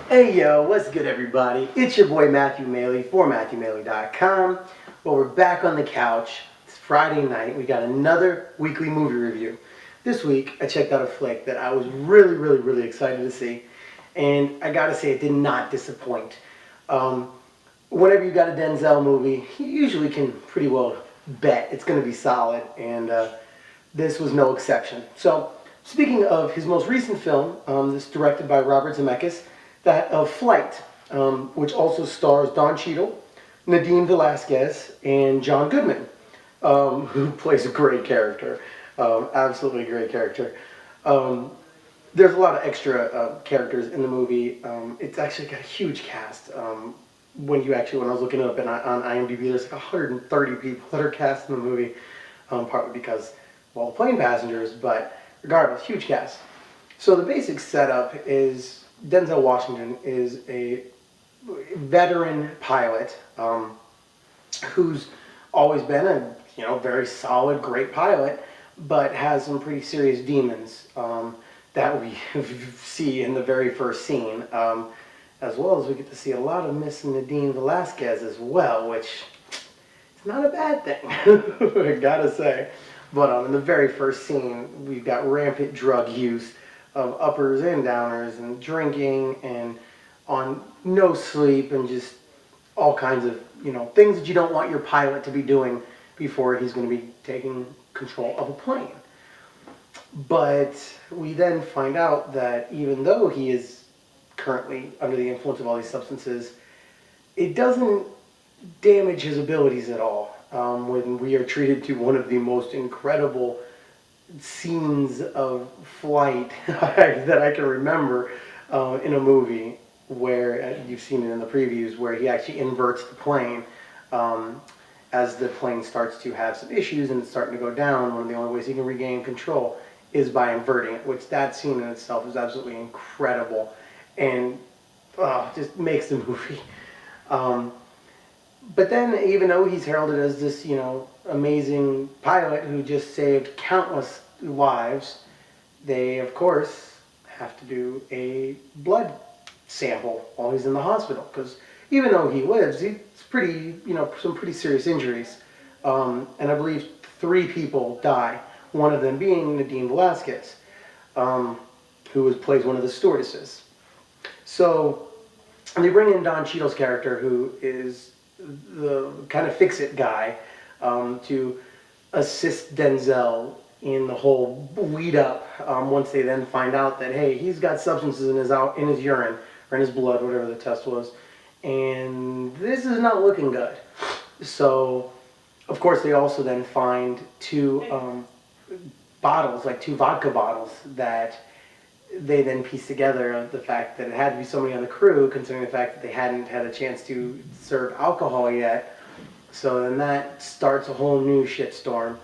Hey yo, what's good everybody? It's your boy Matthew Maley for MatthewMaley.com. Well, we're back on the couch. It's Friday night. We got another weekly movie review. This week, I checked out a flick that I was really excited to see. And I gotta say, it did not disappoint. Whenever you got a Denzel movie, you usually can pretty well bet it's gonna be solid. And this was no exception. So, speaking of his most recent film, this directed by Robert Zemeckis, that of Flight, which also stars Don Cheadle, Nadine Velazquez, and John Goodman, who plays a great character, absolutely great character. There's a lot of extra characters in the movie. It's actually got a huge cast. When I was looking it up on IMDb, there's like 130 people that are cast in the movie, partly because of all the plane passengers, but regardless, huge cast. So the basic setup is Denzel Washington is a veteran pilot who's always been a very solid, great pilot, but has some pretty serious demons that we see in the very first scene, as well as we get to see a lot of Miss Nadine Velazquez as well, which is not a bad thing, I gotta say. But in the very first scene, we've got rampant drug use of uppers and downers and drinking and on no sleep and just all kinds of things that you don't want your pilot to be doing before he's going to be taking control of a plane. But we then find out that even though he is currently under the influence of all these substances, it doesn't damage his abilities at all. When we are treated to one of the most incredible scenes of flight that I can remember in a movie, where you've seen it in the previews, where he actually inverts the plane as the plane starts to have some issues and it's starting to go down. One of the only ways he can regain control is by inverting it, which that scene in itself is absolutely incredible and just makes the movie. But then, even though he's heralded as this, amazing pilot who just saved countless lives, they, of course, have to do a blood sample while he's in the hospital. Because even though he lives, he's pretty, some pretty serious injuries. And I believe 3 people die, one of them being Nadine Velazquez, who plays one of the stewardesses. So, they bring in Don Cheadle's character, who is the kind of fix-it guy, to assist Denzel in the whole lead up. Once they then find out that, hey, he's got substances in his urine or in his blood, whatever the test was, and this is not looking good. So, of course, they also then find 2 bottles, like 2 vodka bottles, that they then piece together the fact that it had to be somebody on the crew, considering the fact that they hadn't had a chance to serve alcohol yet. So then that starts a whole new shitstorm.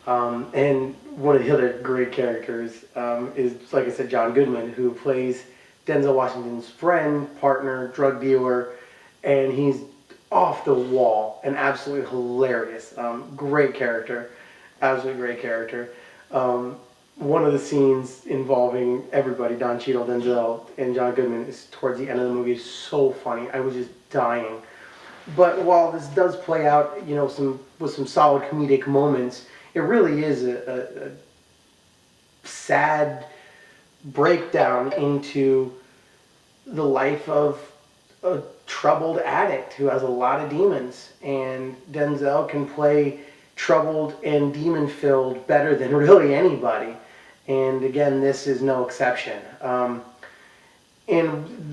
And one of the other great characters is, like I said, John Goodman, who plays Denzel Washington's friend, partner, drug dealer, and he's off the wall and absolutely hilarious. Great character, absolutely great character. One of the scenes involving everybody, Don Cheadle, Denzel, and John Goodman, is towards the end of the movie. Is so funny. I was just dying. But while this does play out, with some solid comedic moments, it really is a sad breakdown into the life of a troubled addict who has a lot of demons. And Denzel can play troubled and demon-filled better than really anybody. And again, this is no exception. And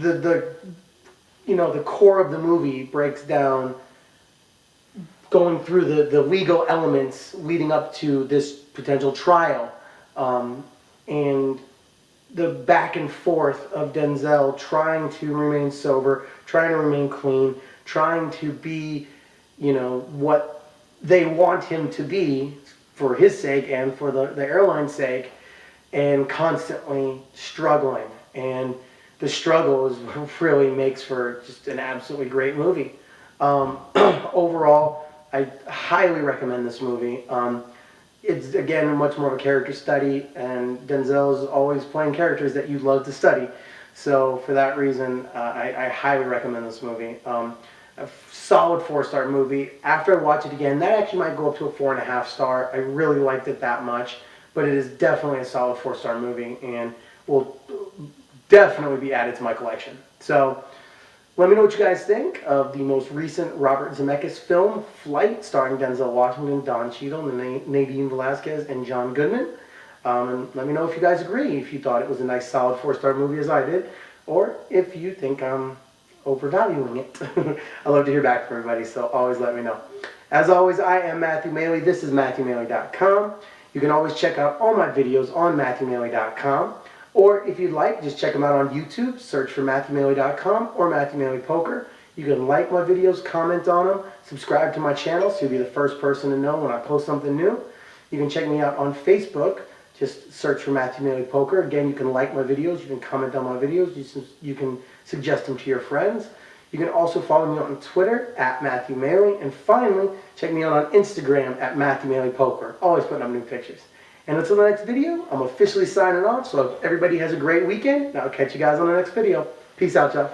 the core of the movie breaks down going through the legal elements leading up to this potential trial, and the back and forth of Denzel trying to remain sober, trying to remain clean, trying to be, what they want him to be for his sake and for the airline's sake, and constantly struggling. And the struggle is what really makes for just an absolutely great movie. Overall, I highly recommend this movie. It's, again, much more of a character study, and Denzel is always playing characters that you love to study. So for that reason, I highly recommend this movie. A solid 4-star movie. After I watch it again, that actually might go up to a 4.5 star. I really liked it that much, but it is definitely a solid 4-star movie and will definitely be added to my collection. So let me know what you guys think of the most recent Robert Zemeckis film, Flight, starring Denzel Washington, Don Cheadle, Nadine Velazquez, and John Goodman. And let me know if you guys agree, if you thought it was a nice solid 4-star movie as I did, or if you think I'm overvaluing it. I love to hear back from everybody, so always let me know. As always, I am Matthew Maley. This is MatthewMaley.com. You can always check out all my videos on MatthewMaley.com. Or if you'd like, just check them out on YouTube. Search for MatthewMaley.com or MatthewMaleyPoker. You can like my videos, comment on them, subscribe to my channel so you'll be the first person to know when I post something new. You can check me out on Facebook. Just search for Matthew Maley Poker. Again, you can like my videos, you can comment on my videos, you can suggest them to your friends. You can also follow me on Twitter at Matthew Maley. And finally, check me out on Instagram at Matthew Maley Poker. Always putting up new pictures. And until the next video, I'm officially signing off. So everybody has a great weekend. And I'll catch you guys on the next video. Peace out, y'all.